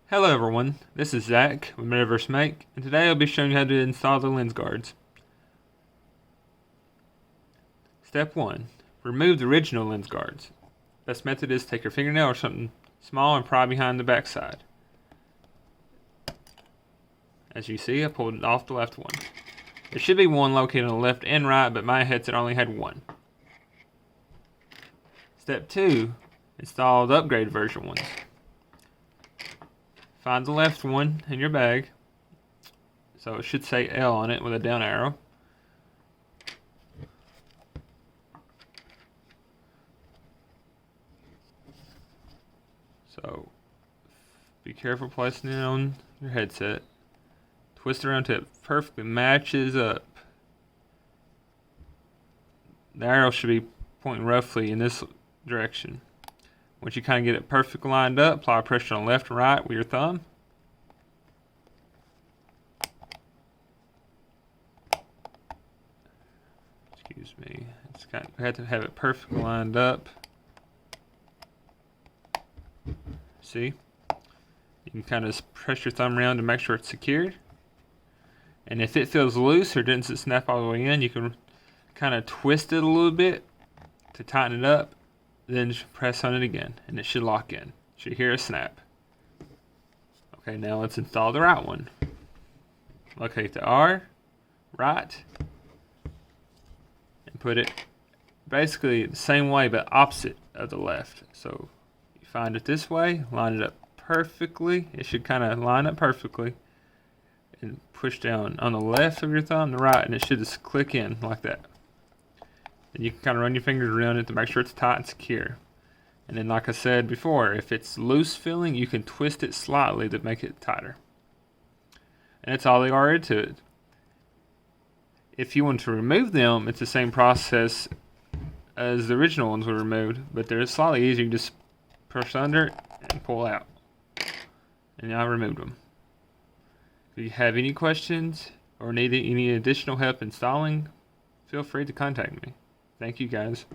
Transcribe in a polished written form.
Hello everyone, this is Zach with Metaverse Make, and today I'll be showing you how to install the lens guards. Step 1. Remove the original lens guards. Best method is to take your fingernail or something small and pry behind the backside. As you see, I pulled off the left one. There should be one located on the left and right, but my headset only had one. Step 2. Install the upgraded version ones. Find the left one in your bag. So it should say L on it with a down arrow. So be careful placing it on your headset. Twist it around till it perfectly matches up. The arrow should be pointing roughly in this direction. Once you kind of get it perfectly lined up, apply pressure on left and right with your thumb. Excuse me. You have to have it perfectly lined up. See? You can kind of press your thumb around to make sure it's secured. And if it feels loose or doesn't snap all the way in, you can kind of twist it a little bit to tighten it up. Then just press on it again, and it should lock in. You should hear a snap. Okay, now let's install the right one. Locate the R, right, and put it basically the same way but opposite of the left. So you find it this way, line it up perfectly. It should kind of line up perfectly. And push down on the left of your thumb, the right, and it should just click in like that. And you can kind of run your fingers around it to make sure it's tight and secure. And then, like I said before, if it's loose feeling, you can twist it slightly to make it tighter. And that's all there is to it. If you want to remove them, it's the same process as the original ones were removed, but they're slightly easier. You just push under and pull out. And I removed them. If you have any questions or need any additional help installing, feel free to contact me. Thank you guys.